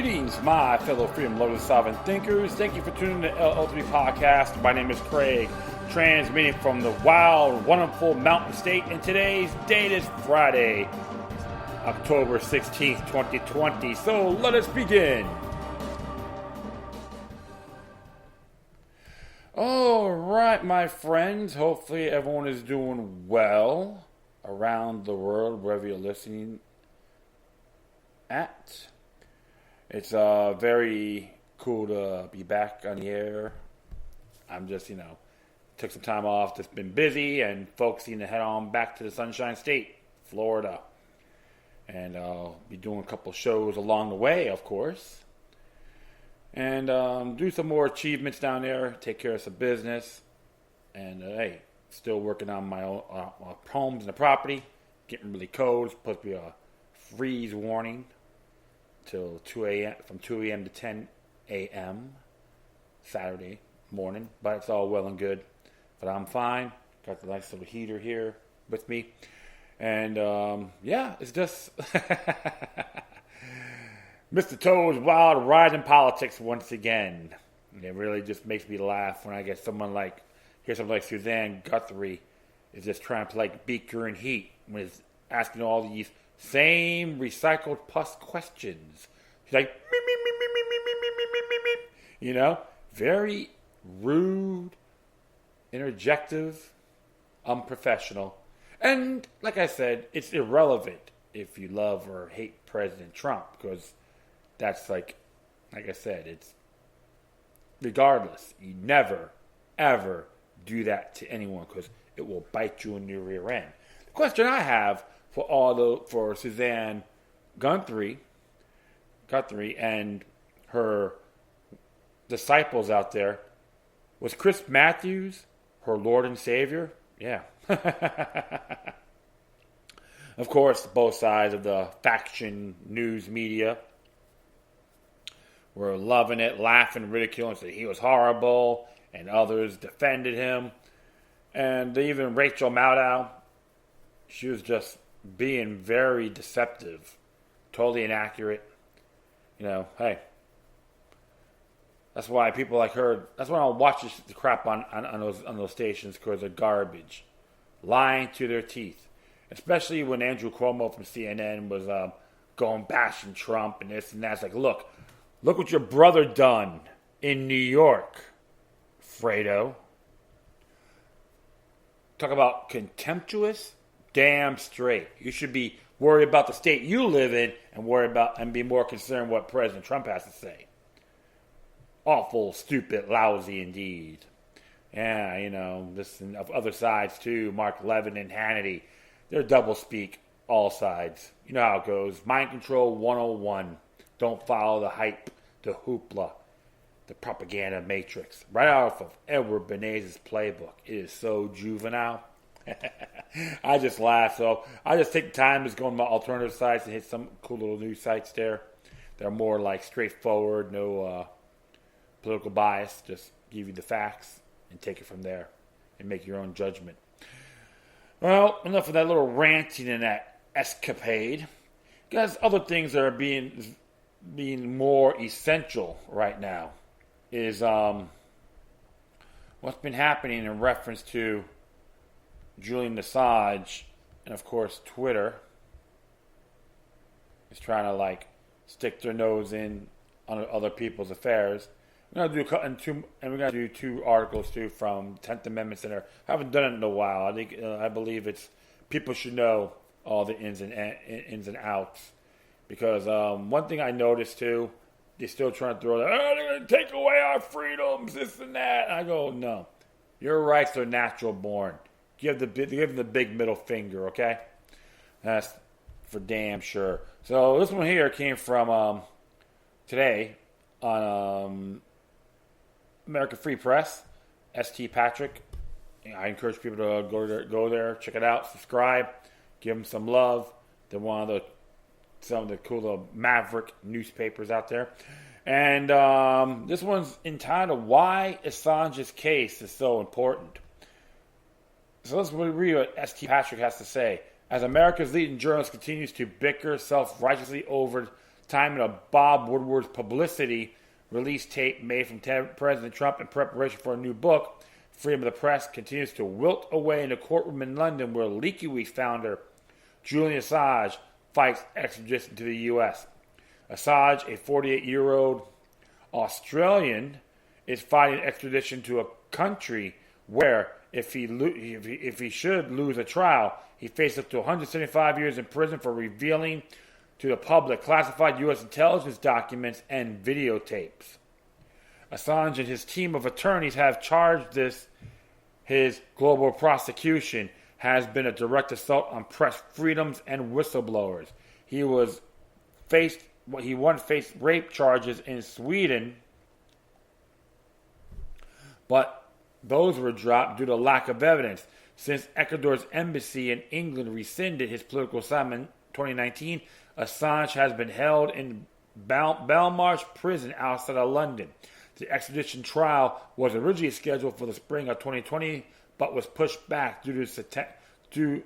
Greetings, my fellow freedom-loving sovereign thinkers. Thank you for tuning in to LL3 Podcast. My name is Craig, transmitting from the wild, wonderful Mountain State, and today's date is Friday, October 16th, 2020. So let us begin. All right, my friends. Hopefully everyone is doing well around the world, wherever you're listening at. It's very cool to be back on the air. I'm just, took some time off, just been busy and focusing to head on back to the Sunshine State, Florida. And I'll be doing a couple shows along the way, of course. And do some more achievements down there, take care of some business. And hey, still working on my own homes and the property. Getting really cold. Supposed to be a freeze warning till 2 a.m. from 2 a.m. to 10 a.m. Saturday morning. But it's all well and good. But I'm fine. Got the nice little heater here with me. And it's just Mr. Toad's wild ride in politics once again. And it really just makes me laugh when I get someone like Suzanne Guthrie is just trying to play Beaker and Heat when it's asking all these same recycled pus questions. She's like, very rude, interjective, unprofessional. And like I said, it's irrelevant if you love or hate President Trump, because that's like I said, it's regardless. You never, ever do that to anyone because it will bite you in your rear end. The question I have for Suzanne Guthrie and her disciples out there, was Chris Matthews her Lord and Savior? Yeah. Of course, both sides of the faction news media were loving it, laughing, ridiculing, saying he was horrible, and others defended him. And even Rachel Maddow, she was just being very deceptive, totally inaccurate. Hey, that's why people like her, that's why I don't watch the crap on those stations, because they're garbage. Lying to their teeth. Especially when Andrew Cuomo from CNN was going bashing Trump and this and that. It's like, look what your brother done in New York, Fredo. Talk about contemptuous, damn straight. You should be worried about the state you live in and be more concerned what President Trump has to say. Awful, stupid, lousy indeed. Yeah, this and other sides too. Mark Levin and Hannity. They're doublespeak, all sides. You know how it goes. Mind control 101. Don't follow the hype, the hoopla, the propaganda matrix. Right off of Edward Bernays' playbook. It is so juvenile. I just laugh. So I just take the time to go on my alternative sites and hit some cool little news sites there. They're more like straightforward, no political bias. Just give you the facts and take it from there and make your own judgment. Well, enough of that little ranting and that escapade. Guys, other things that are being more essential right now is what's been happening in reference to Julian Assange, and of course Twitter is trying to stick their nose in on other people's affairs. We're gonna do two articles too from 10th Amendment Center. I haven't done it in a while. I believe it's people should know all the ins and outs, because one thing I noticed too, they're still trying to throw that, they're gonna take away our freedoms, this and that. And I go, no, your rights are natural born. Give them the big middle finger, okay? That's for damn sure. So this one here came from today on American Free Press, St. Patrick. I encourage people to go there, check it out, subscribe, give them some love. They're some of the cool little maverick newspapers out there. And this one's entitled, Why Assange's Case is So Important. So let's read what St. Patrick has to say. As America's leading journalist continues to bicker self-righteously over timing of Bob Woodward's publicity release tape made from President Trump in preparation for a new book, freedom of the press continues to wilt away in a courtroom in London where WikiLeaks founder Julian Assange fights extradition to the U.S. Assange, a 48-year-old Australian, is fighting extradition to a country where, if he should lose a trial, he faces up to 175 years in prison for revealing to the public classified U.S. intelligence documents and videotapes. Assange and his team of attorneys have charged his global prosecution has been a direct assault on press freedoms and whistleblowers. He once faced rape charges in Sweden, but those were dropped due to lack of evidence. Since Ecuador's embassy in England rescinded his political assignment in 2019, Assange has been held in Belmarsh prison outside of London. The extradition trial was originally scheduled for the spring of 2020, but was pushed back to September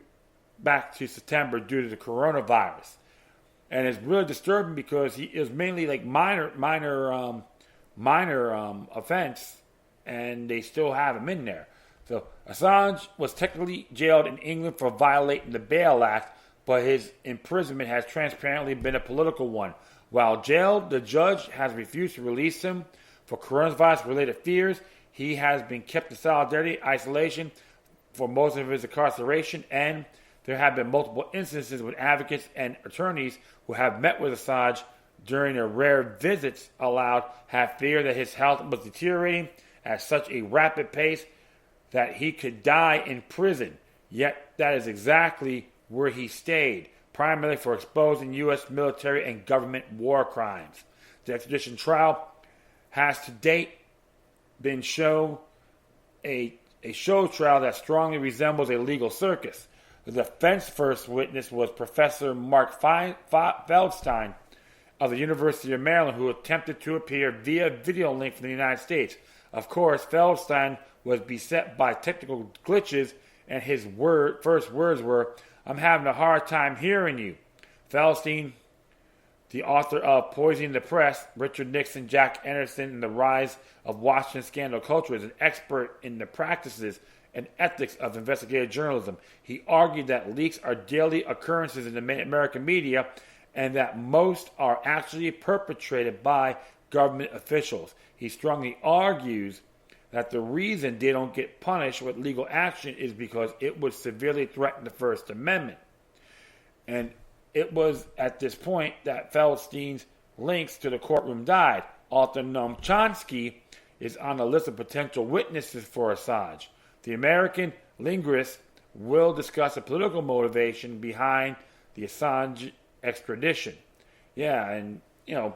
due to the coronavirus. And it's really disturbing because he is mainly like minor offense, and they still have him in there. So Assange was technically jailed in England for violating the Bail Act, but his imprisonment has transparently been a political one. While jailed, the judge has refused to release him for coronavirus-related fears. He has been kept in solidarity isolation for most of his incarceration, and there have been multiple instances with advocates and attorneys who have met with Assange during their rare visits have feared that his health was deteriorating at such a rapid pace that he could die in prison. Yet that is exactly where he stayed, primarily for exposing U.S. military and government war crimes. The extradition trial has to date been a show trial that strongly resembles a legal circus. The defense first witness was Professor Mark Feldstein of the University of Maryland, who attempted to appear via video link from the United States. Of course, Feldstein was beset by technical glitches, and his first words were, "I'm having a hard time hearing you." Feldstein, the author of Poisoning the Press, Richard Nixon, Jack Anderson, and the Rise of Washington Scandal Culture, is an expert in the practices and ethics of investigative journalism. He argued that leaks are daily occurrences in the American media and that most are actually perpetrated by government officials. He strongly argues that the reason they don't get punished with legal action is because it would severely threaten the First Amendment. And it was at this point that Feldstein's links to the courtroom died. Author Noam Chomsky is on a list of potential witnesses for Assange. The American linguist will discuss the political motivation behind the Assange extradition. Yeah, and, Noam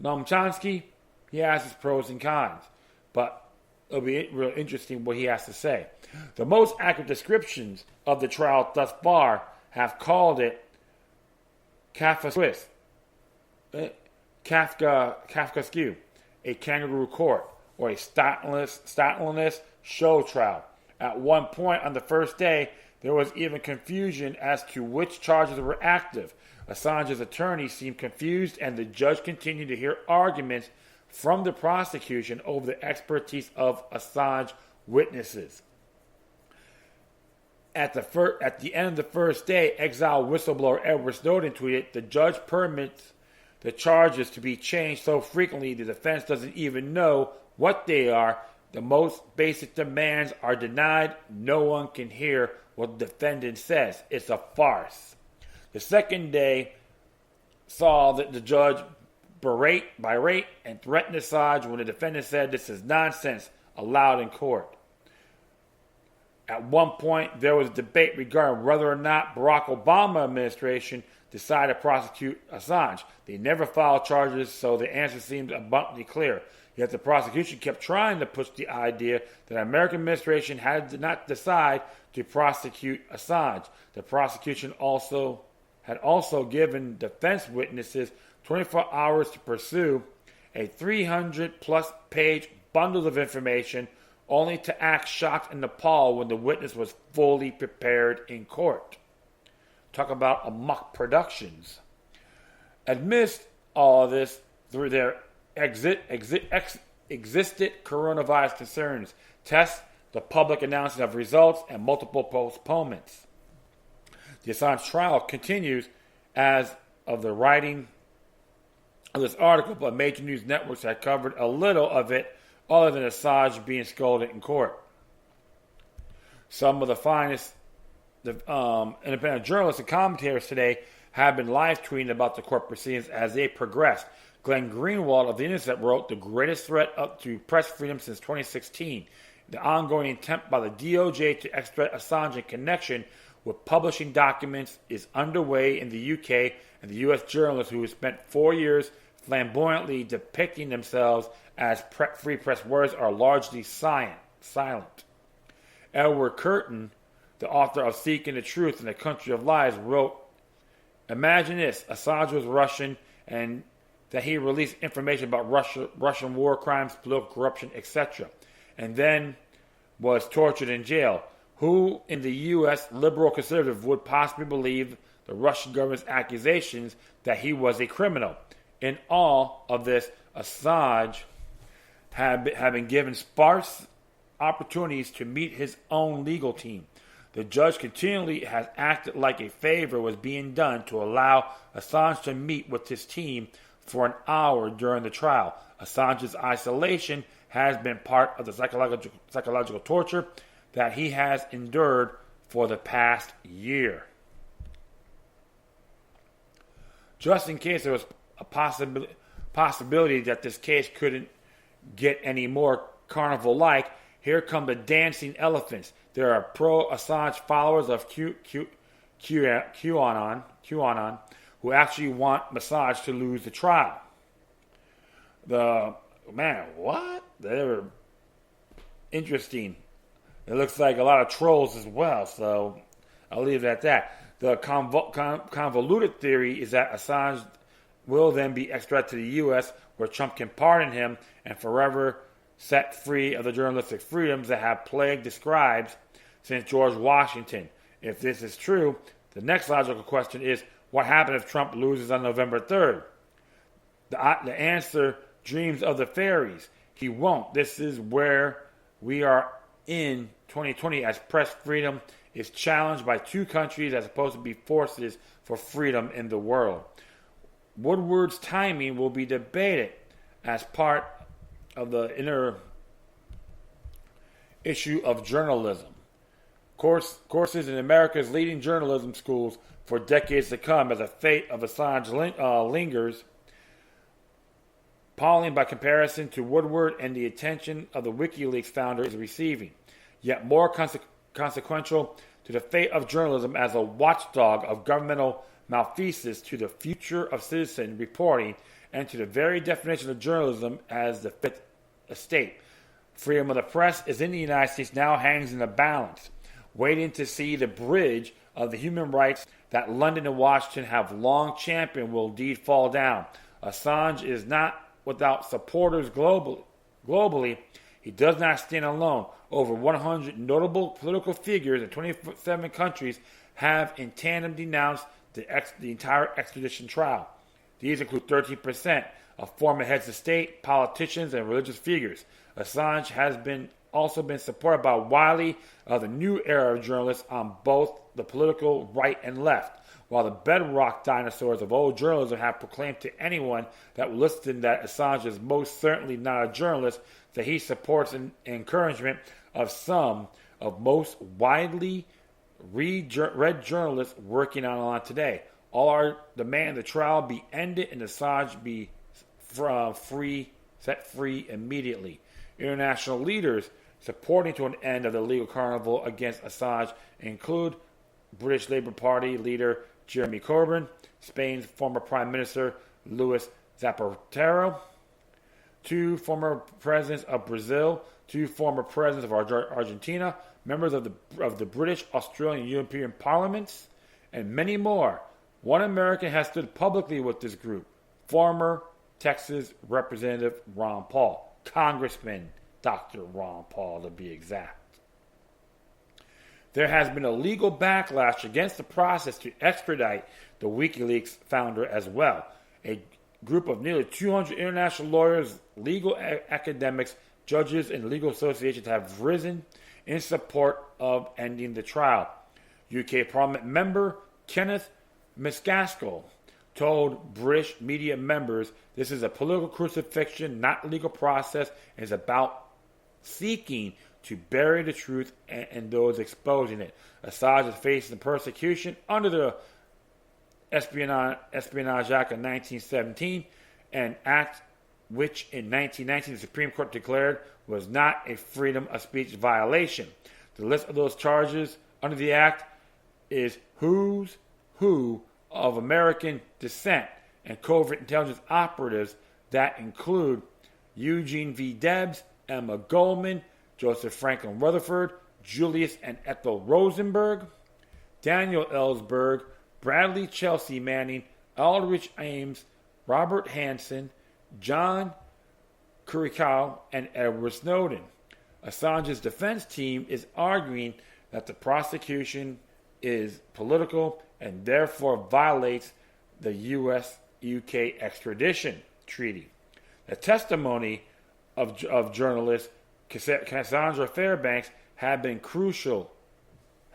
Chomsky, he has his pros and cons. But it'll be real interesting what he has to say. The most accurate descriptions of the trial thus far have called it Kafkaesque, a kangaroo court, or a Stalinist show trial. At one point on the first day, there was even confusion as to which charges were active. Assange's attorney seemed confused, and the judge continued to hear arguments from the prosecution over the expertise of Assange witnesses. At the end of the first day, exiled whistleblower Edward Snowden tweeted, "The judge permits the charges to be changed so frequently the defense doesn't even know what they are. The most basic demands are denied. No one can hear what the defendant says. It's a farce." The second day saw that the judge berate and threaten Assange when the defendant said this is nonsense aloud in court. At one point, there was a debate regarding whether or not Barack Obama administration decided to prosecute Assange. They never filed charges, so the answer seemed abundantly clear. Yet the prosecution kept trying to push the idea that the American administration had not decided to prosecute Assange. The prosecution had also given defense witnesses 24 hours to pursue a 300-plus page bundle of information, only to act shocked and appalled when the witness was fully prepared in court. Talk about amok productions. Amidst all of this through their existed coronavirus concerns, tests, the public announcement of results, and multiple postponements. The Assange trial continues as of the writing of this article, but major news networks had covered a little of it other than Assange being scolded in court. Some of the finest independent journalists and commentators today have been live tweeting about the court proceedings as they progressed. Glenn Greenwald of The Intercept wrote, "The greatest threat up to press freedom since 2016. The ongoing attempt by the DOJ to extradite Assange in connection with publishing documents is underway in the UK, and the US journalists who have spent 4 years flamboyantly depicting themselves as free press warriors are largely silent." Edward Curtin, the author of Seeking the Truth in the Country of Lies, wrote, "Imagine this, Assange was Russian and that he released information about Russian war crimes, political corruption, etc., and then was tortured in jail. Who in the U.S. liberal conservative would possibly believe the Russian government's accusations that he was a criminal? In all of this, Assange had been given sparse opportunities to meet his own legal team. The judge continually has acted like a favor was being done to allow Assange to meet with his team for an hour during the trial. Assange's isolation has been part of the psychological torture that he has endured for the past year." Just in case there was a possibility that this case couldn't get any more carnival-like, here come the dancing elephants. There are pro-Assange followers of QAnon who actually want Assange to lose the trial. They're interesting. It looks like a lot of trolls as well, so I'll leave it at that. The convoluted theory is that Assange will then be extradited to the U.S., where Trump can pardon him and forever set free of the journalistic freedoms that have plagued the scribes since George Washington. If this is true, the next logical question is, what happens if Trump loses on November 3rd? The answer dreams of the fairies. He won't. This is where we are in 2020 as press freedom is challenged by two countries as opposed to be forces for freedom in the world. Woodward's timing will be debated as part of the inner issue of journalism. Courses in America's leading journalism schools for decades to come as the fate of Assange lingers, palling by comparison to Woodward and the attention of the WikiLeaks founder is receiving. Yet more consequential to the fate of journalism as a watchdog of governmental malfeasance, to the future of citizen reporting, and to the very definition of journalism as the fifth estate. Freedom of the press is in the United States now hangs in the balance, waiting to see the bridge of the human rights that London and Washington have long championed will indeed fall down. Assange is not without supporters globally. He does not stand alone. Over 100 notable political figures in 27 countries have in tandem denounced the entire extradition trial. These include 13% of former heads of state, politicians, and religious figures. Assange has also been supported by Wiley of the new era of journalists on both the political right and left, while the bedrock dinosaurs of old journalism have proclaimed to anyone that will listen that Assange is most certainly not a journalist, that he supports an encouragement of some of most widely read journalists working online today. All are demand the trial be ended and Assange be set free immediately. International leaders supporting to an end of the legal carnival against Assange include British Labour Party leader Jeremy Corbyn, Spain's former Prime Minister Luis Zapatero, two former presidents of Brazil, two former presidents of Argentina, members of the British, Australian, and European parliaments, and many more. One American has stood publicly with this group, former Texas Representative Ron Paul, Congressman Dr. Ron Paul to be exact. There has been a legal backlash against the process to extradite the WikiLeaks founder as well. A group of nearly 200 international lawyers, legal academics, judges, and legal associations have risen in support of ending the trial. UK Parliament member Kenneth McCaskill told British media members this is a political crucifixion, not a legal process, and is about seeking to bury the truth and those exposing it. Assange is facing persecution under the Espionage Act of 1917, an act which in 1919 the Supreme Court declared was not a freedom of speech violation. The list of those charges under the act is who's who of American descent and covert intelligence operatives that include Eugene V. Debs, Emma Goldman, Joseph Franklin Rutherford, Julius and Ethel Rosenberg, Daniel Ellsberg, Bradley Chelsea Manning, Aldrich Ames, Robert Hansen, John Kurikow, and Edward Snowden. Assange's defense team is arguing that the prosecution is political and therefore violates the U.S.-UK extradition treaty. The testimony of journalist Cassandra Fairbanks has been crucial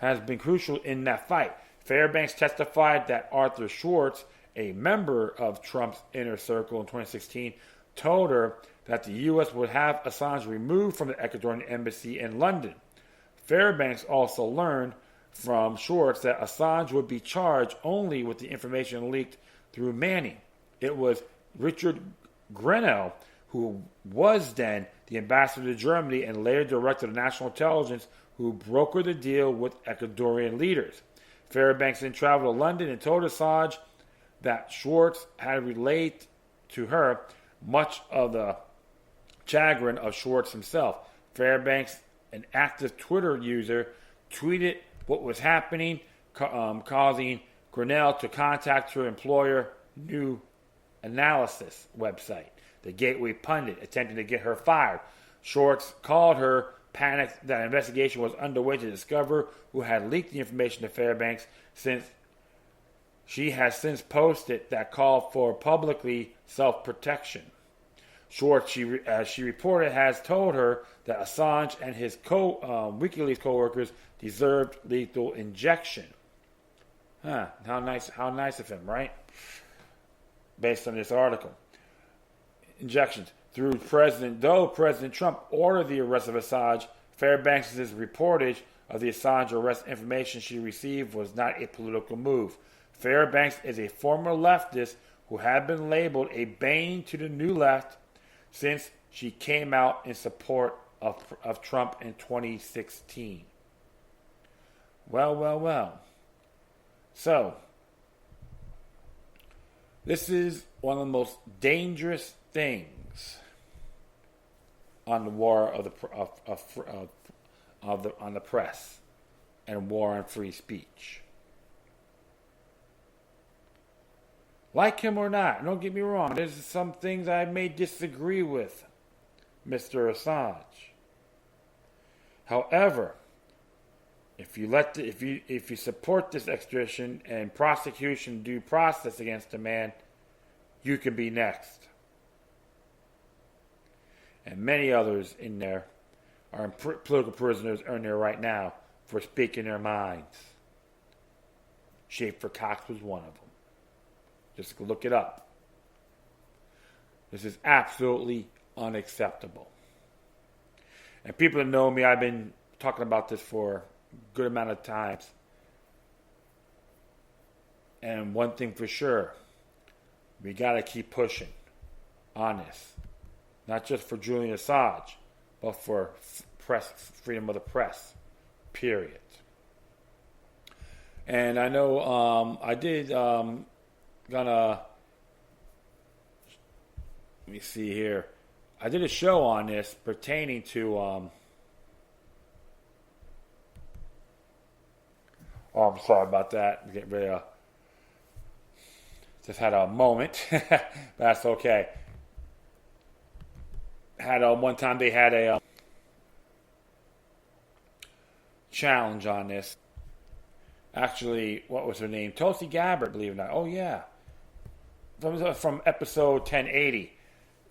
in that fight. Fairbanks testified that Arthur Schwartz, a member of Trump's inner circle in 2016, told her that the U.S. would have Assange removed from the Ecuadorian embassy in London. Fairbanks also learned from Schwartz that Assange would be charged only with the information leaked through Manning. It was Richard Grenell, who was then the ambassador to Germany and later director of national intelligence, who brokered the deal with Ecuadorian leaders. Fairbanks then traveled to London and told Assange that Schwartz had relayed to her much of the chagrin of Schwartz himself. Fairbanks, an active Twitter user, tweeted what was happening, causing Grinnell to contact her employer New Analysis website, the Gateway Pundit, attempting to get her fired. Schwartz called her, panicked that an investigation was underway to discover who had leaked the information to Fairbanks, since she has since posted that call for publicly self-protection. Schwartz, as she reported, has told her that Assange and his WikiLeaks co-workers deserved lethal injection. How nice of him, right? Based on this article. Injections. Though President Trump ordered the arrest of Assange, Fairbanks' reportage of the Assange arrest information she received was not a political move. Fairbanks is a former leftist who had been labeled a bane to the new left since she came out in support of Trump in 2016. Well. So, this is one of the most dangerous things on the war on the press and war on free speech. Like him or not, don't get me wrong, there's some things I may disagree with Mr. Assange. However, if you support this extradition and prosecution due process against a man, you could be next. And many others in there are political prisoners in there right now for speaking their minds. Schaefer Cox was one of them. Just look it up. This is absolutely unacceptable. And people that know me, I've been talking about this for a good amount of times. And one thing for sure, we got to keep pushing on this. Not just for Julian Assange, but for freedom of the press, period. And I know I did let me see here. I did a show on this pertaining to I'm sorry about that. Get rid of just had a moment. That's okay. Had one time they had a challenge on this. Actually, what was her name? Tulsi Gabbard, believe it or not. Oh yeah. from episode 1080.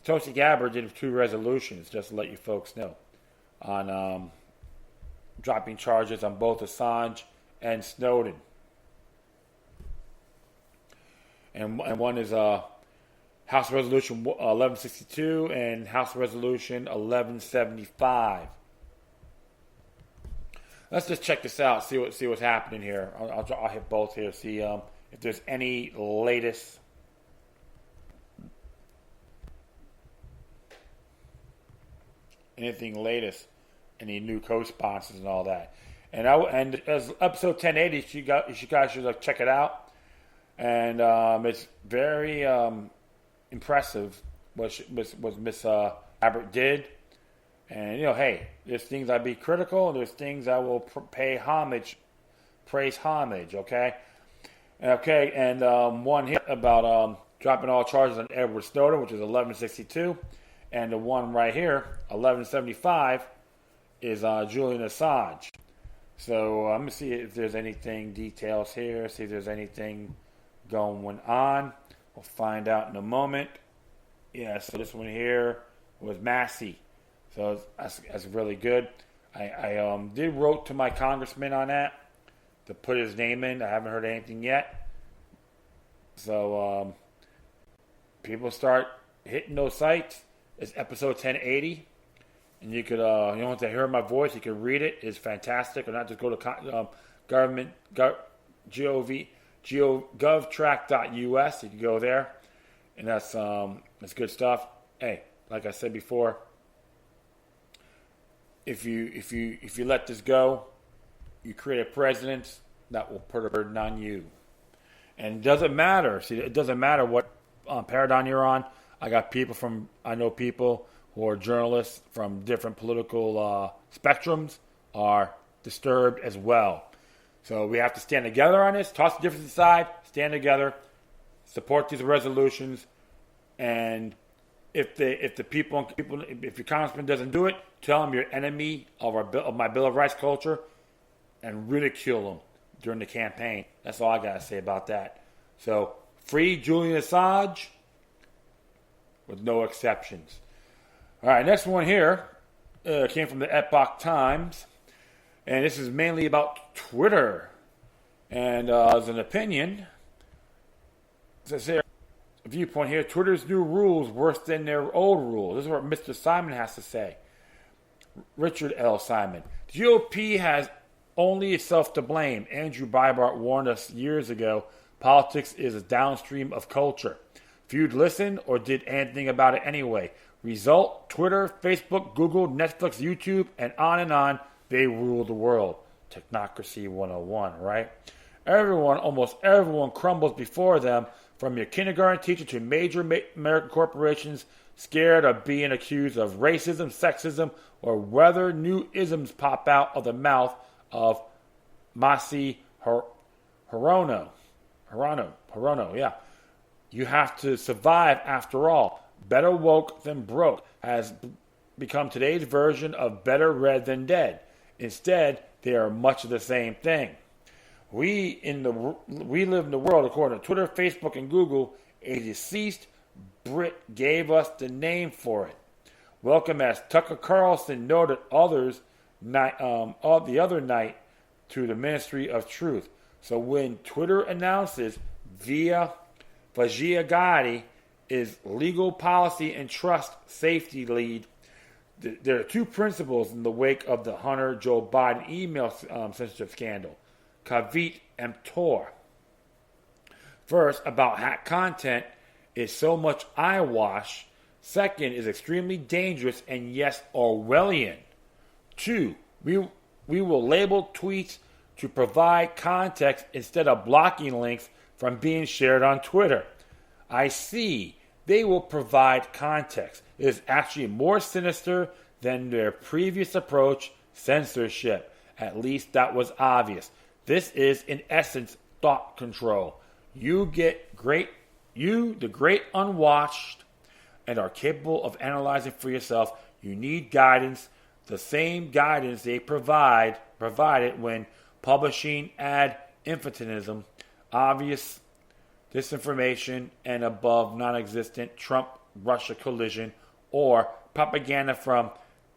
Tulsi Gabbard did 2 resolutions, just to let you folks know, on dropping charges on both Assange and Snowden. And one is House Resolution 1162 and House Resolution 1175. Let's just check this out. See what's happening here. I'll hit both here. See if there's any latest. Anything latest, any new co-sponsors and all that. And as episode 1080, you guys should check it out. And it's very impressive what Miss Abbott did. And hey, there's things I'd be critical, and there's things I will praise homage. Okay, and one here about dropping all charges on Edward Snowden, which is 1162, and the one right here, 1175, is Julian Assange. So I'm gonna see if there's anything details here. See if there's anything going on. We'll find out in a moment. Yeah, so this one here was Massey. So that's really good. I did wrote to my congressman on that to put his name in. I haven't heard anything yet. So people start hitting those sites. It's episode 1080. And you could, you don't have to hear my voice. You can read it. It's fantastic. Or not just go to govtrack.us. You can go there, and that's good stuff. Hey, like I said before, if you let this go, you create a president that will put a burden on you. And it doesn't matter. See, it doesn't matter what paradigm you're on. I know people who are journalists from different political spectrums are disturbed as well. So we have to stand together on this, toss the differences aside, stand together, support these resolutions, and if your congressman doesn't do it, tell him you're enemy of my Bill of Rights culture, and ridicule him during the campaign. That's all I gotta say about that. So free Julian Assange with no exceptions. All right, next one here came from the Epoch Times, and this is mainly about Twitter. And as an opinion, it says here, a viewpoint here, Twitter's new rules worse than their old rules. This is what Mr. Simon has to say. Richard L. Simon. The GOP has only itself to blame. Andrew Breitbart warned us years ago, politics is a downstream of culture. Few listened or did anything about it anyway. Result, Twitter, Facebook, Google, Netflix, YouTube, and on, they rule the world. TeknoAXE 101, right? Almost everyone crumbles before them, from your kindergarten teacher to major American corporations, scared of being accused of racism, sexism, or whether new isms pop out of the mouth of Masi Hirono, yeah. You have to survive after all. Better woke than broke has become today's version of better read than dead. Instead, they are much of the same thing. We live in the world, according to Twitter, Facebook, and Google, a deceased Brit gave us the name for it. Welcome, as Tucker Carlson noted the other night, to the Ministry of Truth. So when Twitter announces via Vajiyagadi is legal policy and trust safety lead, there are two principles in the wake of the Hunter Joe Biden email censorship scandal. Kavit emptor. First, about hacked content is so much eyewash. Second, is extremely dangerous and yes, Orwellian. Two, we will label tweets to provide context instead of blocking links from being shared on Twitter. I see. They will provide context. It is actually more sinister than their previous approach, censorship. At least that was obvious. This is, in essence, thought control. You, the great unwashed, and are capable of analyzing for yourself. You need guidance, the same guidance they provided when publishing ad infantilism, obvious disinformation, and above non-existent Trump-Russia collision, or propaganda from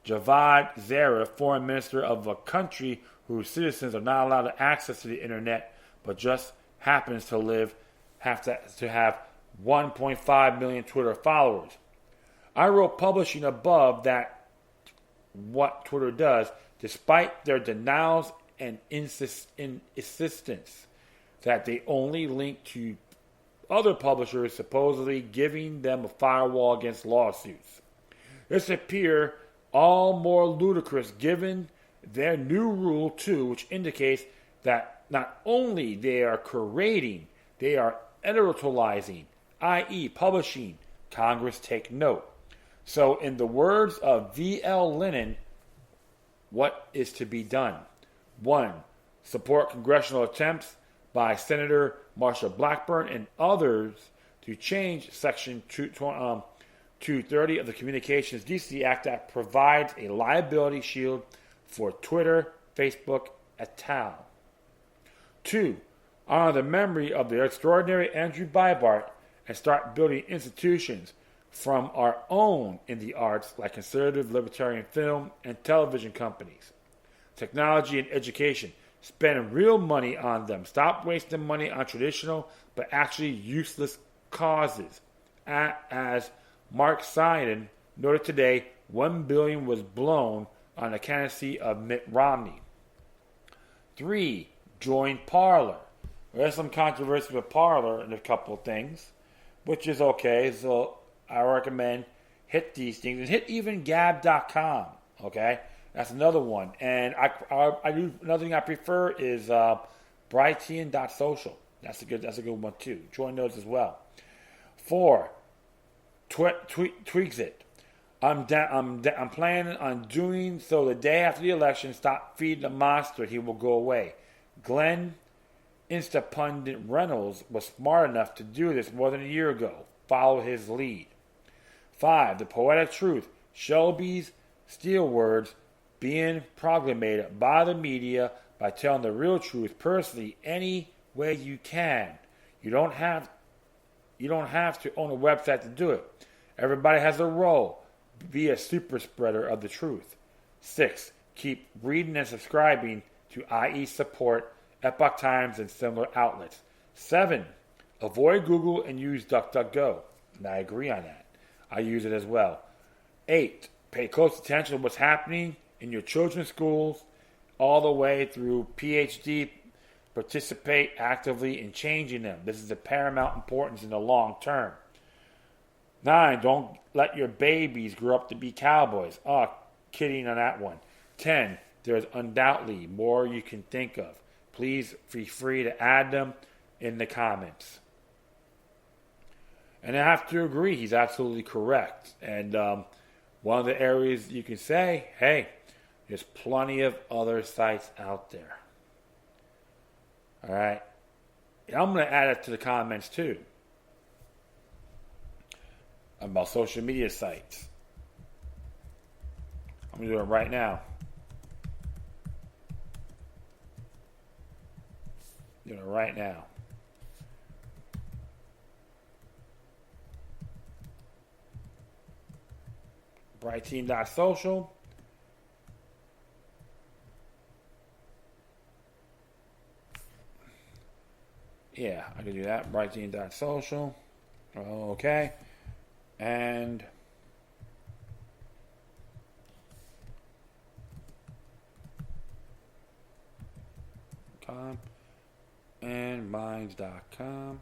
Javad Zarif, foreign minister of a country whose citizens are not allowed access to the internet, but just happens to have 1.5 million Twitter followers. I wrote publishing above that what Twitter does, despite their denials and insistence that they only link to other publishers supposedly giving them a firewall against lawsuits. This appears all more ludicrous given their new rule 2, which indicates that not only they are curating, they are editorializing, i.e. publishing. Congress take note. So in the words of V.L. Lennon, what is to be done? 1. Support congressional attempts by Senator Marsha Blackburn and others to change Section 230 of the Communications Decency Act that provides a liability shield for Twitter, Facebook, et al. 2. Honor the memory of the extraordinary Andrew Breitbart and start building institutions from our own in the arts like conservative libertarian film and television companies. Technology and education. Spend real money on them. Stop wasting money on traditional but actually useless causes. As Mark Simon noted today, $1 billion was blown on the candidacy of Mitt Romney. 3. Join Parler. There's some controversy with Parler and a couple of things, which is okay. So I recommend hit these things and hit even Gab.com. Okay, that's another one. And I do another thing I prefer is Brightian.social. That's a good one too. Join those as well. 4. Tweaks it. I'm planning on doing so the day after the election. Stop feeding the monster. He will go away. Glenn Instapundit Reynolds was smart enough to do this more than a year ago. Follow his lead. 5. The poetic truth. Shelby's steel words being proclaimed by the media by telling the real truth personally any way you can. You don't have to own a website to do it. Everybody has a role. Be a super spreader of the truth. 6. Keep reading and subscribing to IE support, Epoch Times, and similar outlets. 7. Avoid Google and use DuckDuckGo. And I agree on that. I use it as well. 8. Pay close attention to what's happening in your children's schools all the way through PhD. Participate actively in changing them. This is of paramount importance in the long term. 9. Don't let your babies grow up to be cowboys. Oh, kidding on that one. 10. There's undoubtedly more you can think of. Please feel free to add them in the comments. And I have to agree, he's absolutely correct. And one of the areas you can say, hey, there's plenty of other sites out there. All right. And I'm going to add it to the comments too. About social media sites. I'm going to do it right now. Doing it right now. Brighteen.social. Yeah, I can do that. Brighteen.social. Okay. And and minds.com.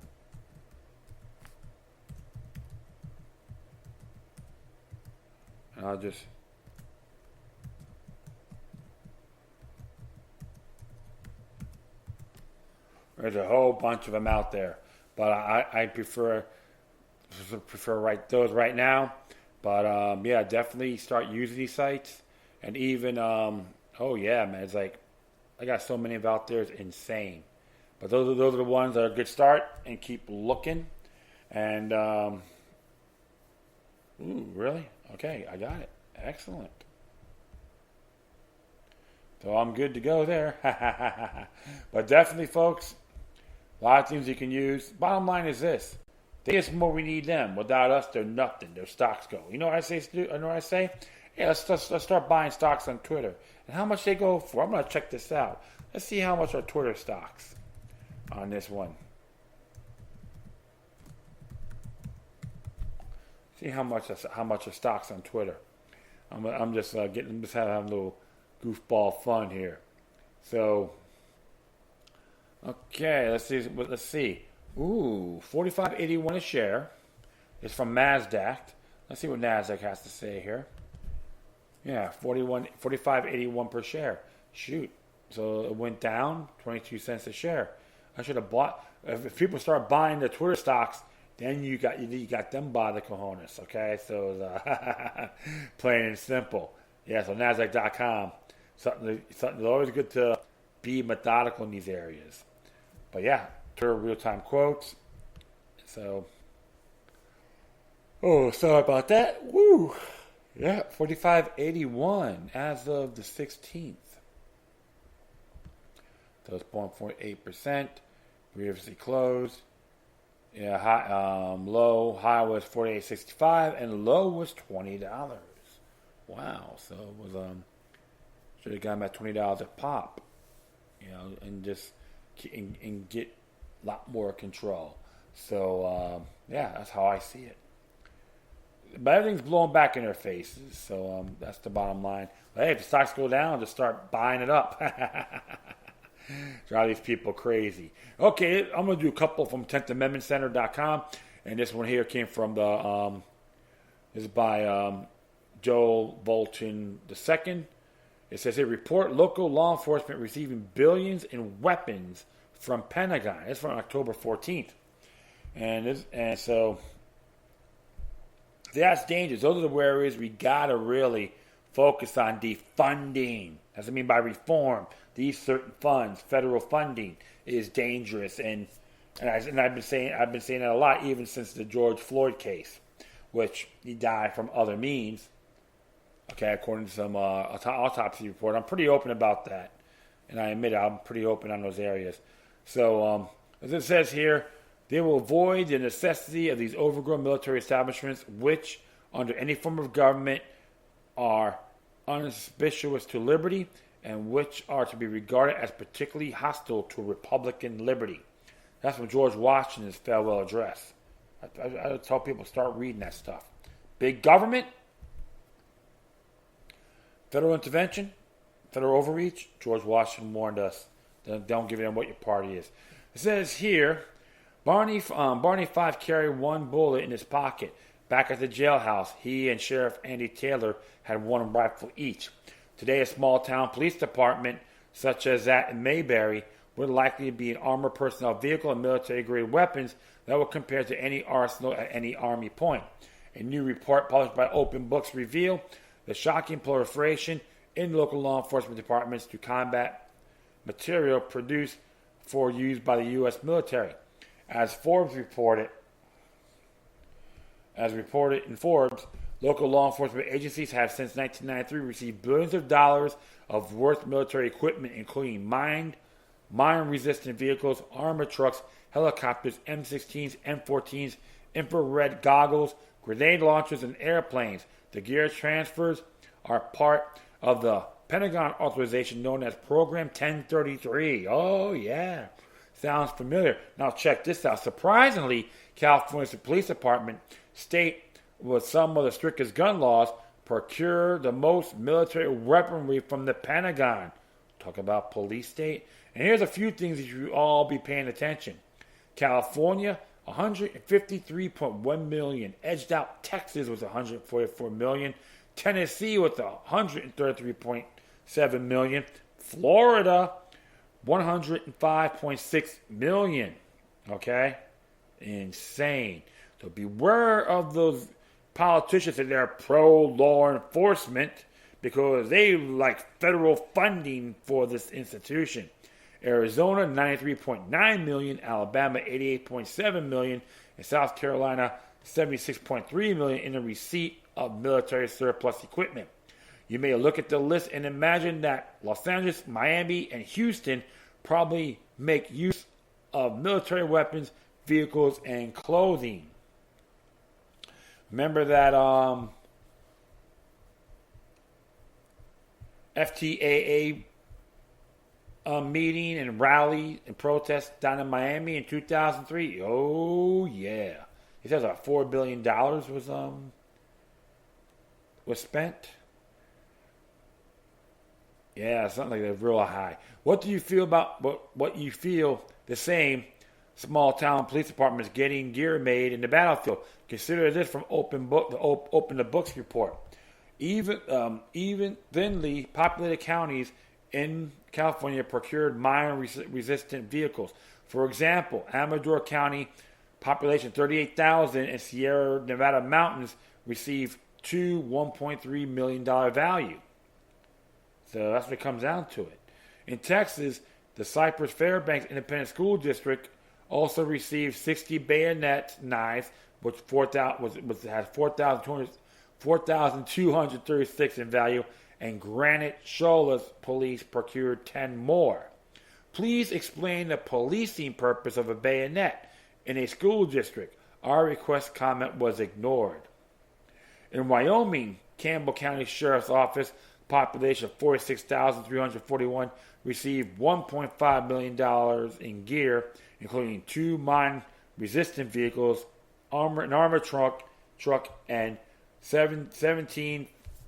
And I'll just there's a whole bunch of them out there, but I prefer write those right now. But yeah, definitely start using these sites. And even oh yeah, man, it's like I got so many of out there, it's insane. But those are the ones that are a good start, and keep looking. And ooh, really? Okay, I got it. Excellent. So I'm good to go there. But definitely, folks, A lot of things you can use. Bottom line is this. They get more we need them. Without us, they're nothing. Their stocks go. You know what I say? Yeah, let's start buying stocks on Twitter. And how much they go for? I'm going to check this out. Let's see how much are Twitter stocks on this one. See how much are stocks on Twitter. I'm just having a little goofball fun here. So, okay, let's see. Ooh, 45.81 a share. It's from NASDAQ. Let's see what NASDAQ has to say here. Yeah, 45.81 per share. Shoot. So it went down 22 cents a share. I should have bought. If people start buying the Twitter stocks, then you got them by the cojones. Okay, so plain and simple. Yeah, so Nasdaq.com. Something always good to be methodical in these areas. But yeah, Twitter real-time quotes. So, sorry about that. Woo. Yeah, 45.81 as of the 16th. So it's 0.48%. Previously closed. Yeah, high was $48.65 and low was $20. Wow, so it was should have got them at $20 a pop, and just and get a lot more control. So yeah, that's how I see it. But everything's blowing back in their faces, so that's the bottom line. But hey, if the stocks go down, just start buying it up. Drive these people crazy. Okay, I'm going to do a couple from 10thamendmentcenter.com. And this one here came from this is by Joel Bolton II. It says, a report local law enforcement receiving billions in weapons from Pentagon. It's from October 14th. And so that's dangerous. Those are the areas we got to really focus on defunding. That's what I mean by reform. These certain funds, federal funding, is dangerous, and I've been saying that a lot, even since the George Floyd case, which he died from other means. Okay, according to some autopsy report, I'm pretty open about that, and I admit I'm pretty open on those areas. So, as it says here, they will avoid the necessity of these overgrown military establishments, which, under any form of government, are unsuspicious to liberty, and which are to be regarded as particularly hostile to Republican liberty. That's from George Washington's farewell address. I tell people, start reading that stuff. Big government, federal intervention, federal overreach. George Washington warned us. Don't give in what your party is. It says here, Barney 5 carried one bullet in his pocket. Back at the jailhouse, he and Sheriff Andy Taylor had one rifle each. Today, a small-town police department, such as that in Mayberry, would likely be an armored personnel vehicle and military-grade weapons that would compare to any arsenal at any Army point. A new report published by Open Books revealed the shocking proliferation in local law enforcement departments to combat material produced for use by the U.S. military. As reported in Forbes, local law enforcement agencies have since 1993 received billions of dollars of worth military equipment, including mine-resistant vehicles, armored trucks, helicopters, M16s, M14s, infrared goggles, grenade launchers, and airplanes. The gear transfers are part of the Pentagon authorization known as Program 1033. Oh, yeah. Sounds familiar. Now check this out. Surprisingly, California's police department state with some of the strictest gun laws, procure the most military weaponry from the Pentagon. Talk about police state. And here's a few things that you all be paying attention. California, $153.1 million. Edged out Texas with $144 million. Tennessee with $133.7 million. Florida, $105.6 million. Okay? Insane. So beware of those politicians and their pro-law enforcement, because they like federal funding for this institution. Arizona, $93.9 million. Alabama, $88.7 million. And South Carolina, $76.3 million in the receipt of military surplus equipment. You may look at the list and imagine that Los Angeles, Miami, and Houston probably make use of military weapons, vehicles, and clothing. Remember that FTAA meeting and rally and protest down in Miami in 2003? Oh yeah, he says about $4 billion was spent. Yeah, something like that, real high. What do you feel about what you feel the same? Small town police departments getting gear made in the battlefield. Consider this from Open the Books report. Even thinly populated counties in California procured mine-resistant vehicles. For example, Amador County, population 38,000, and Sierra Nevada mountains received two $1.3 million value. So that's what it comes down to it. In Texas, the Cypress Fairbanks Independent School District also received 60 bayonet knives, which has 4,236 in value, and Granite Shola's police procured 10 more. Please explain the policing purpose of a bayonet in a school district. Our request comment was ignored. In Wyoming, Campbell County Sheriff's Office, population of 46,341, received $1.5 million in gear, including two mine-resistant vehicles, an armored truck, and 17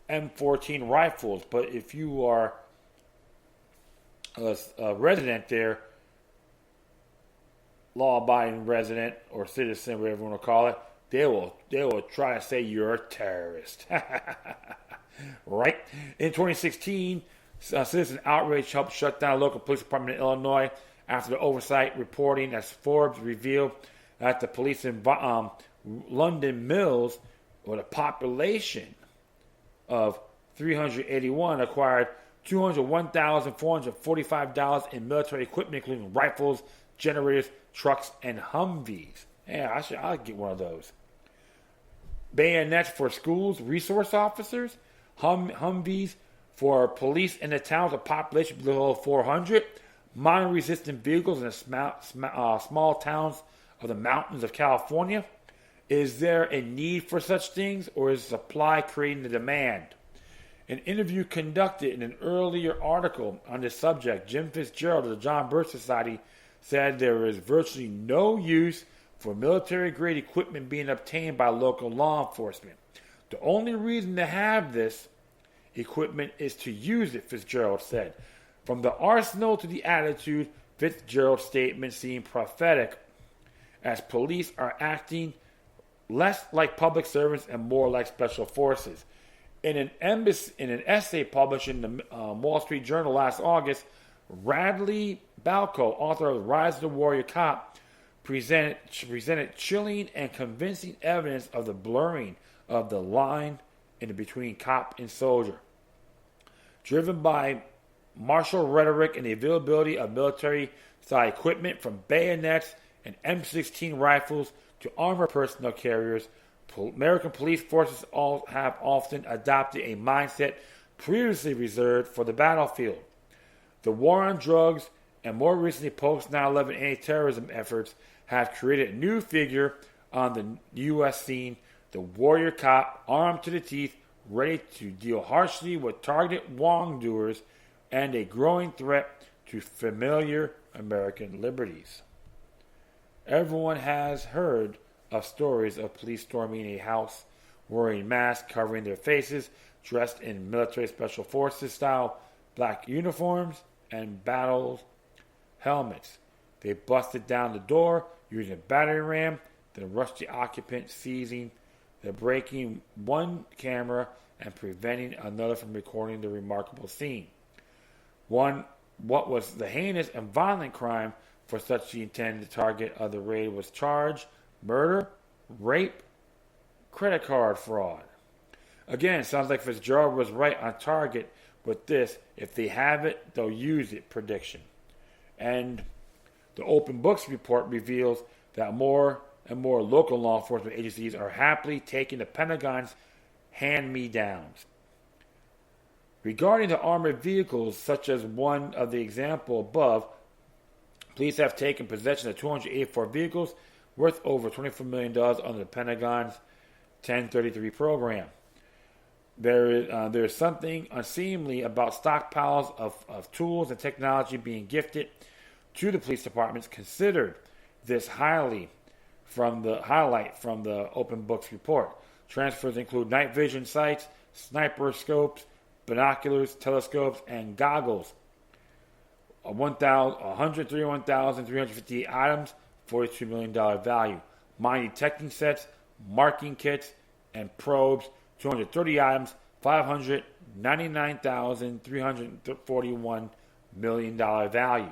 M14 rifles. But if you are a resident there, law-abiding resident or citizen, whatever you want to call it, they will try to say you're a terrorist. Right? In 2016, citizen outrage helped shut down a local police department in Illinois after the oversight reporting as Forbes revealed that the police in London Mills, with a population of 381, acquired $201,445 in military equipment, including rifles, generators, trucks, and Humvees. Yeah, I'll get one of those. Bayonets for schools, resource officers, Humvees for police in the towns with a population below 400, mine-resistant vehicles in the small towns of the mountains of California. Is there a need for such things, or is supply creating the demand? An interview conducted in an earlier article on this subject, Jim Fitzgerald of the John Birch Society said there is virtually no use for military-grade equipment being obtained by local law enforcement. The only reason to have this equipment is to use it, Fitzgerald said. From the arsenal to the attitude, Fitzgerald's statement seemed prophetic, as police are acting less like public servants and more like special forces. In an essay published in the Wall Street Journal last August, Radley Balco, author of Rise of the Warrior Cop, presented chilling and convincing evidence of the blurring of the line in between cop and soldier. Driven by martial rhetoric and the availability of military-style equipment, from bayonets and M16 rifles to armored personnel carriers, American police forces have often adopted a mindset previously reserved for the battlefield. The war on drugs and more recently post-9/11 anti-terrorism efforts have created a new figure on the U.S. scene, the warrior cop, armed to the teeth, ready to deal harshly with targeted wrongdoers and a growing threat to familiar American liberties. Everyone has heard of stories of police storming a house, wearing masks, covering their faces, dressed in military special forces style black uniforms and battle helmets. They busted down the door using a battering ram, then rushed the occupant, seizing the breaking one camera and preventing another from recording the remarkable scene. What was the heinous and violent crime for such the intended target of the raid was charged: murder, rape, credit card fraud. Again, sounds like Fitzgerald was right on target with this. If they have it, they'll use it prediction. And the Open Books report reveals that more and more local law enforcement agencies are happily taking the Pentagon's hand-me-downs. Regarding the armored vehicles, such as one of the example above, Police have taken possession of 284 vehicles worth over $24 million under the Pentagon's 1033 program. There is something unseemly about stockpiles of tools and technology being gifted to the police departments. Considered this highlight from the Open Books report. Transfers include night vision sights, sniper scopes, binoculars, telescopes, and goggles. 131,358 items, $42 million value. Mine detecting sets, marking kits, and probes, 230 items, $599,341 million value.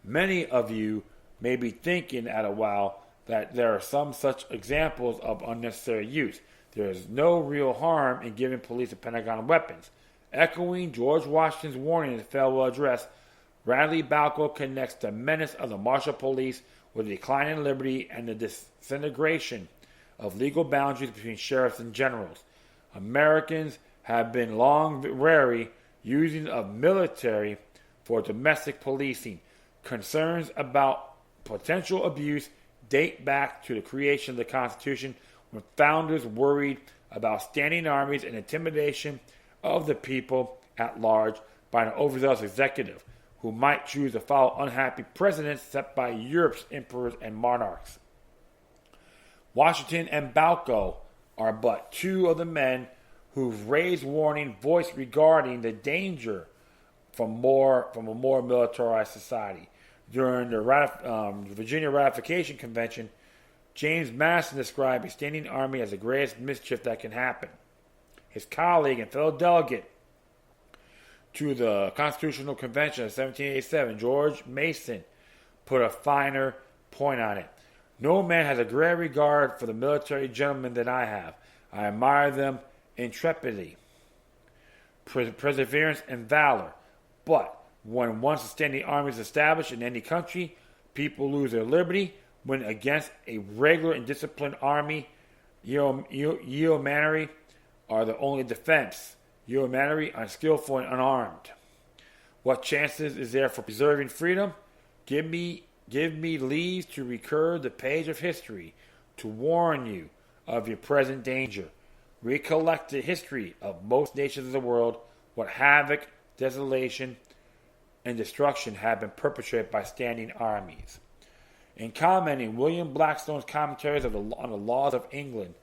Many of you may be thinking at a while that there are some such examples of unnecessary use. There is no real harm in giving police the Pentagon weapons. Echoing George Washington's warning in the farewell address, Radley Balco connects the menace of the martial police with the decline in liberty and the disintegration of legal boundaries between sheriffs and generals. Americans have been long wary using of military for domestic policing. Concerns about potential abuse date back to the creation of the Constitution, when founders worried about standing armies and intimidation of the people at large by an overzealous executive who might choose to follow unhappy precedents set by Europe's emperors and monarchs. Washington and Balco are but two of the men who've raised warning voice regarding the danger from a more militarized society. During the Virginia Ratification Convention, James Madison described a standing army as the greatest mischief that can happen. His colleague and fellow delegate to the Constitutional Convention of 1787, George Mason, put a finer point on it. No man has a greater regard for the military gentlemen than I have. I admire them intrepidity, perseverance, and valor. But when once a standing army is established in any country, people lose their liberty. When against a regular and disciplined army, yeomanry are the only defense. Yeomanry, unskillful and unarmed. What chances is there for preserving freedom? Give me leave to recur the page of history, to warn you of your present danger. Recollect the history of most nations of the world, what havoc, desolation, and destruction have been perpetrated by standing armies. In commenting William Blackstone's commentaries on the laws of England,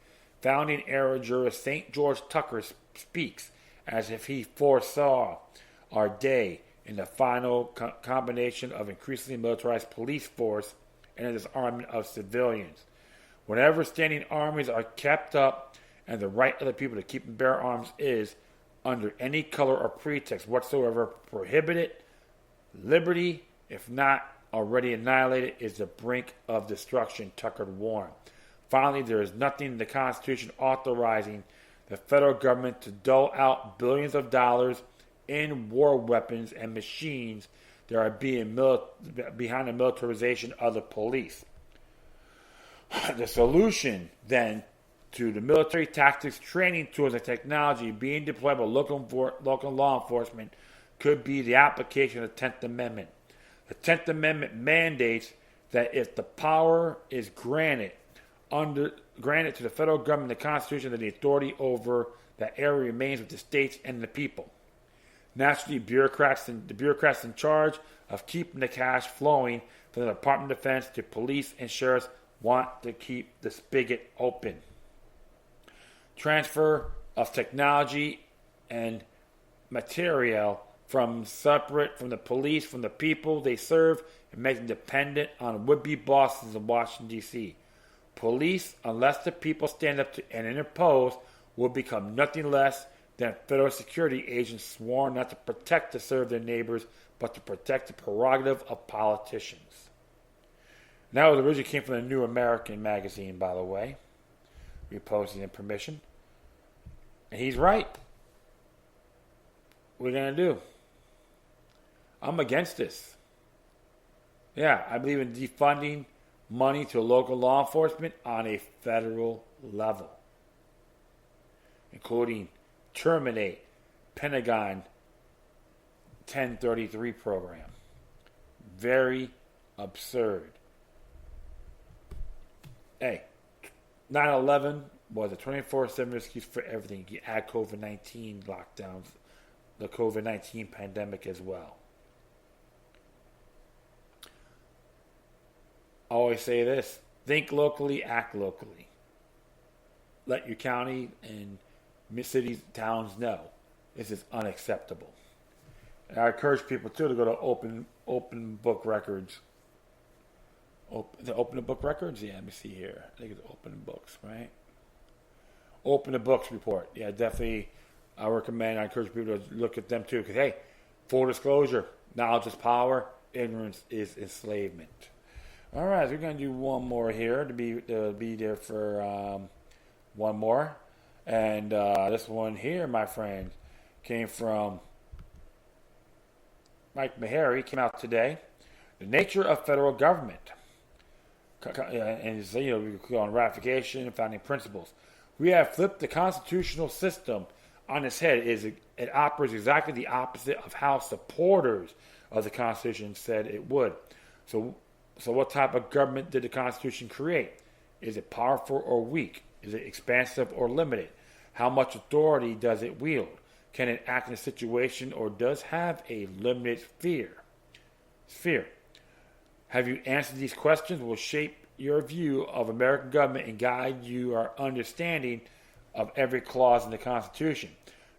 founding era jurist St. George Tucker speaks as if he foresaw our day in the final combination of increasingly militarized police force and the disarmament of civilians. Whenever standing armies are kept up and the right of the people to keep and bear arms is, under any color or pretext whatsoever, prohibited, liberty, if not already annihilated, is the brink of destruction, Tucker warned. Finally, there is nothing in the Constitution authorizing the federal government to dole out billions of dollars in war weapons and machines that are being behind the militarization of the police. The solution, then, to the military tactics, training tools, and technology being deployed by local law enforcement could be the application of the 10th Amendment. The 10th Amendment mandates that if the power is granted to the federal government, the Constitution, then the authority over that area remains with the states and the people. Naturally, the bureaucrats in charge of keeping the cash flowing from the Department of Defense to police and sheriffs want to keep the spigot open. Transfer of technology and material from the police, from the people they serve, and make them dependent on would-be bosses in Washington, D.C. Police, unless the people stand up to and interpose, will become nothing less than federal security agents sworn not to protect to serve their neighbors, but to protect the prerogative of politicians. And that originally came from the New American magazine, by the way, reposting in permission. And he's right. What are we going to do? I'm against this. Yeah, I believe in defunding money to local law enforcement on a federal level, including terminate Pentagon 1033 program. Very absurd. Hey, 9/11 was a 24/7 excuse for everything. You add COVID-19 lockdowns, the COVID-19 pandemic as well. I always say this: think locally, act locally. Let your county and cities, towns know this is unacceptable. And I encourage people too to go to open book records. Open the book records? Yeah, let me see here. I think it's open books, right? Open the books report. Yeah, definitely. I encourage people to look at them too. Because hey, full disclosure: knowledge is power. Ignorance is enslavement. All right, so we're gonna do one more here to be there for one more, and this one here, my friend, came from Mike Meharry. Came out today. The nature of federal government, and it's, we go on ratification and founding principles. We have flipped the constitutional system on its head. It operates exactly the opposite of how supporters of the Constitution said it would. So what type of government did the Constitution create? Is it powerful or weak? Is it expansive or limited? How much authority does it wield? Can it act in a situation or does have a limited sphere? Have you answered these questions will shape your view of American government and guide your understanding of every clause in the Constitution.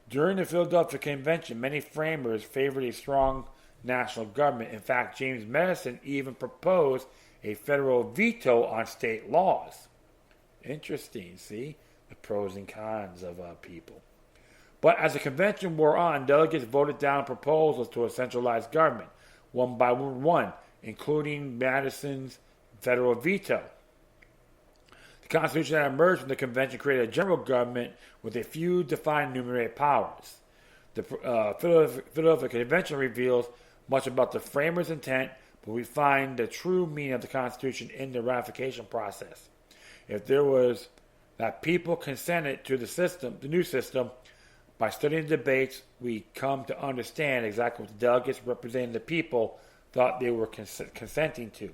During the Philadelphia Convention, many framers favored a strong national government. In fact, James Madison even proposed a federal veto on state laws. Interesting, see? The pros and cons of people. But as the convention wore on, delegates voted down proposals to a centralized government, one by one, including Madison's federal veto. The Constitution that emerged from the convention created a general government with a few defined enumerated powers. The Philadelphia Convention reveals much about the framers' intent, but we find the true meaning of the Constitution in the ratification process. If there was that people consented to the new system, by studying the debates, we come to understand exactly what the delegates representing the people thought they were consenting to.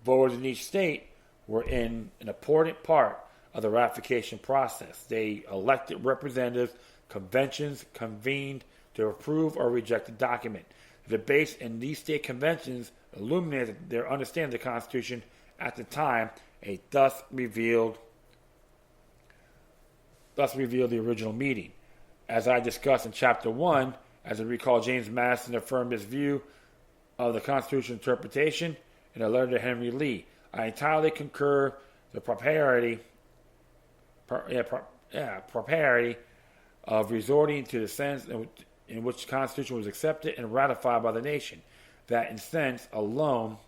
Voters in each state were in an important part of the ratification process. They elected representatives, conventions convened to approve or reject the document. The debates in these state conventions illuminated their understanding of the Constitution at the time, and thus revealed the original meaning. As I discussed in Chapter 1, as I recall, James Madison affirmed his view of the Constitutional interpretation in a letter to Henry Lee. I entirely concur the propriety of resorting to the sense in which the Constitution was accepted and ratified by the nation. That, in sense alone,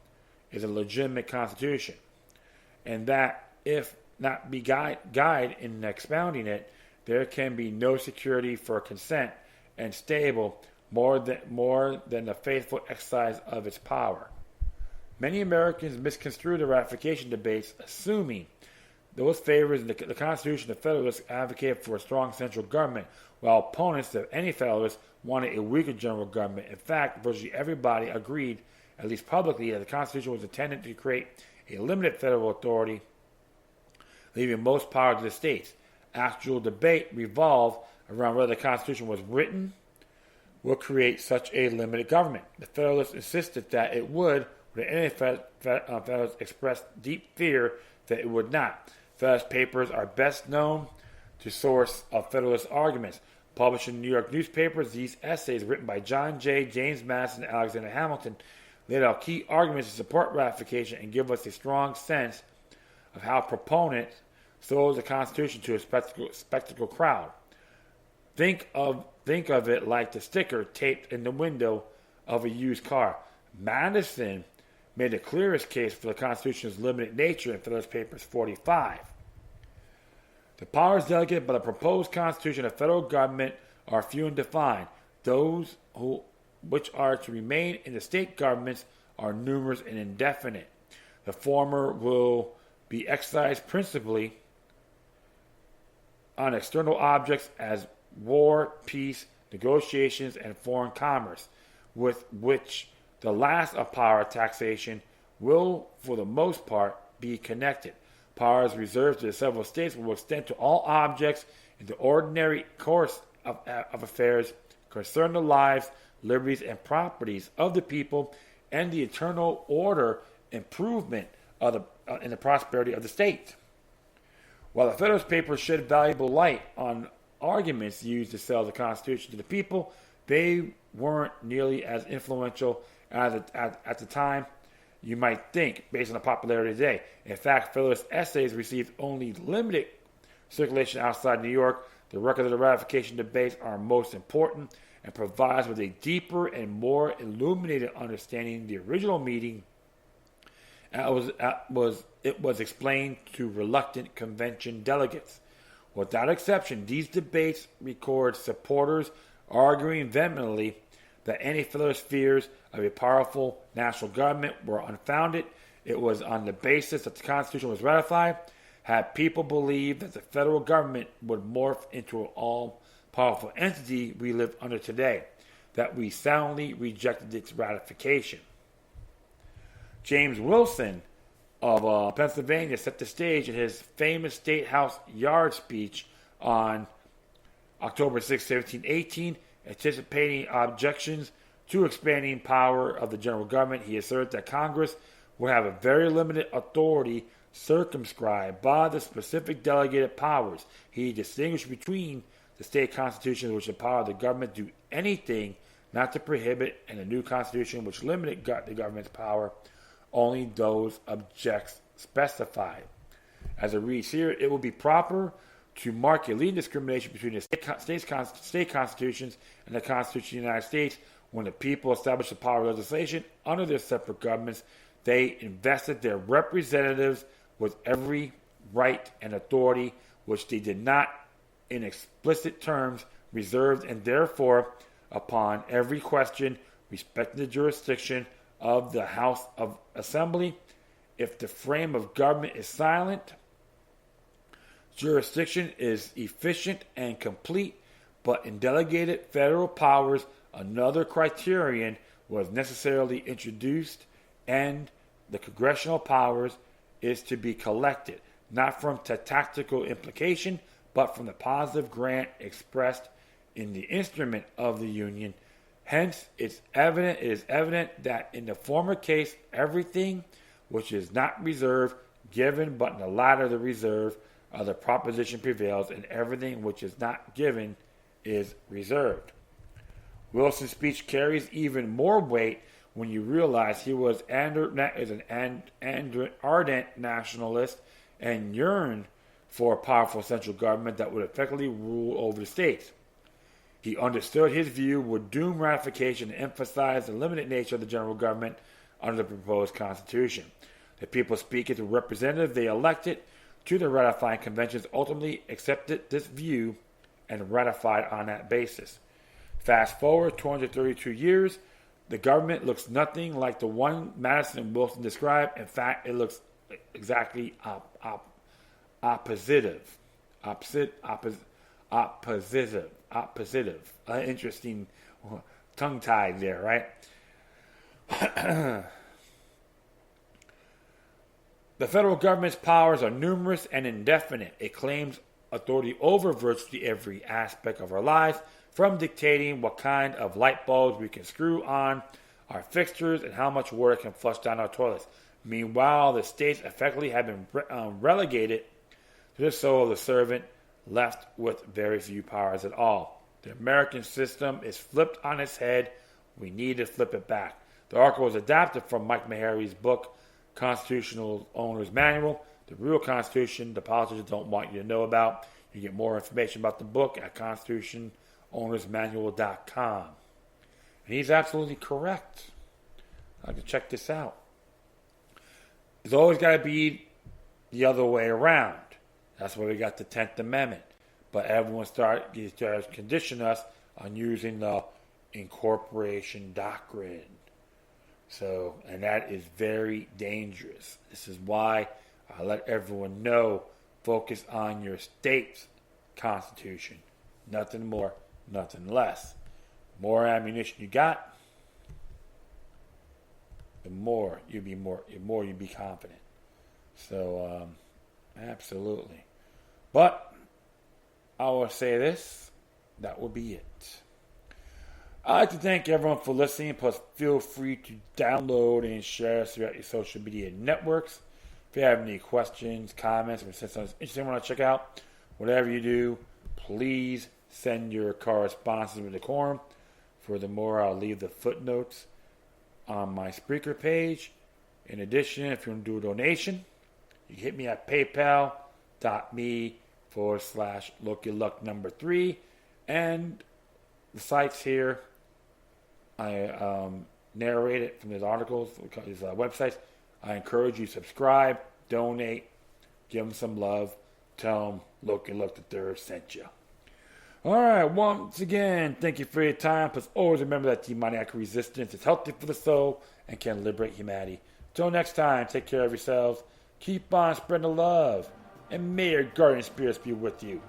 is a legitimate Constitution, and that, if not be guide in expounding it, there can be no security for consent and stable more than the faithful exercise of its power. Many Americans misconstrue the ratification debates, assuming those favoring the Constitution, the Federalists advocated for a strong central government, while opponents of any Federalists wanted a weaker general government. In fact, virtually everybody agreed, at least publicly, that the Constitution was intended to create a limited federal authority, leaving most power to the states. Actual debate revolved around whether the Constitution was written would create such a limited government. The Federalists insisted that it would, but any Federalists expressed deep fear that it would not. Federalist papers are best known to source of Federalist arguments. Published in New York newspapers, these essays, written by John Jay, James Madison, and Alexander Hamilton, laid out key arguments to support ratification and give us a strong sense of how proponents sold the Constitution to a spectacle crowd. Think of it like the sticker taped in the window of a used car. Madison made the clearest case for the Constitution's limited nature in Federalist Papers 45. The powers delegated by the proposed Constitution of federal government are few and defined. Those which are to remain in the state governments are numerous and indefinite. The former will be exercised principally on external objects as war, peace, negotiations, and foreign commerce, with which the last of power, taxation, will, for the most part, be connected. Powers reserved to the several states will extend to all objects in the ordinary course of affairs concerning the lives, liberties, and properties of the people and the eternal order improvement of and the prosperity of the state. While the Federalist Papers shed valuable light on arguments used to sell the Constitution to the people, they weren't nearly as influential as at the time you might think, based on the popularity today. In fact, Federalist essays received only limited circulation outside New York. The record of the ratification debates are most important and provides with a deeper and more illuminated understanding of the original meeting. It was explained to reluctant convention delegates. Without exception, these debates record supporters arguing vehemently that any Federalist fears of a powerful national government were unfounded. It was on the basis that the Constitution was ratified. Had people believed that the federal government would morph into an all-powerful entity we live under today, that we soundly rejected its ratification. James Wilson of Pennsylvania set the stage in his famous State House Yard speech on October 6, 1718, anticipating objections to expanding power of the general government. He asserted that Congress would have a very limited authority circumscribed by the specific delegated powers. He distinguished between the state constitutions, which empower the government to do anything not to prohibit, and the new constitution, which limited the government's power only those objects specified. As it reads here, it will be proper to mark a leading discrimination between the state constitutions and the Constitution of the United States. When the people established the power of legislation under their separate governments, they invested their representatives with every right and authority which they did not, in explicit terms, reserve, and therefore, upon every question respecting the jurisdiction of the House of Assembly, if the frame of government is silent, jurisdiction is efficient and complete, but in delegated federal powers, another criterion was necessarily introduced, and the congressional powers is to be collected, not from tactical implication, but from the positive grant expressed in the instrument of the Union. Hence, it is evident that in the former case, everything which is not reserved, given, but in the latter the reserve, the proposition prevails, and everything which is not given is reserved. Wilson's speech carries even more weight when you realize he was an ardent nationalist and yearned for a powerful central government that would effectively rule over the states. He understood his view would doom ratification and emphasize the limited nature of the general government under the proposed Constitution. The people speaking to representatives they elected to the ratifying conventions ultimately accepted this view and ratified on that basis. Fast forward 232 years, the government looks nothing like the one Madison and Wilson described. In fact, it looks exactly oppositive. Interesting tongue-tied there, right? The federal government's powers are numerous and indefinite. It claims authority over virtually every aspect of our lives, from dictating what kind of light bulbs we can screw on our fixtures and how much water can flush down our toilets. Meanwhile, the states effectively have been relegated to the soul of the servant, left with very few powers at all. The American system is flipped on its head. We need to flip it back. The article was adapted from Mike Meharry's book, Constitutional Owner's Manual, The Real Constitution the Politicians Don't Want You to Know About. You get more information about the book at constitutionownersmanual.com. And he's absolutely correct. I can check this out. It's always got to be the other way around. That's why we got the 10th Amendment. But everyone starts conditioning us on using the incorporation doctrine. So, and that is very dangerous. This is why I let everyone know, focus on your state's constitution. Nothing more, nothing less. More ammunition you got, the more you be confident. So, absolutely. But I will say this, that will be it. I'd like to thank everyone for listening. Plus, feel free to download and share us throughout your social media networks. If you have any questions, comments, or something interesting want to check out, whatever you do, please send your correspondence with decorum. Furthermore, I'll leave the footnotes on my Spreaker page. In addition, if you want to do a donation, you can hit me at paypal.me/LookYourLuck3. And the sites here, I narrate it from these articles, these websites. I encourage you to subscribe, donate, give them some love, tell them Look and Look the Third sent you. All right, once again, thank you for your time. Plus, always remember that demoniac resistance is healthy for the soul and can liberate humanity. Till next time, take care of yourselves, keep on spreading the love, and may your guardian spirits be with you.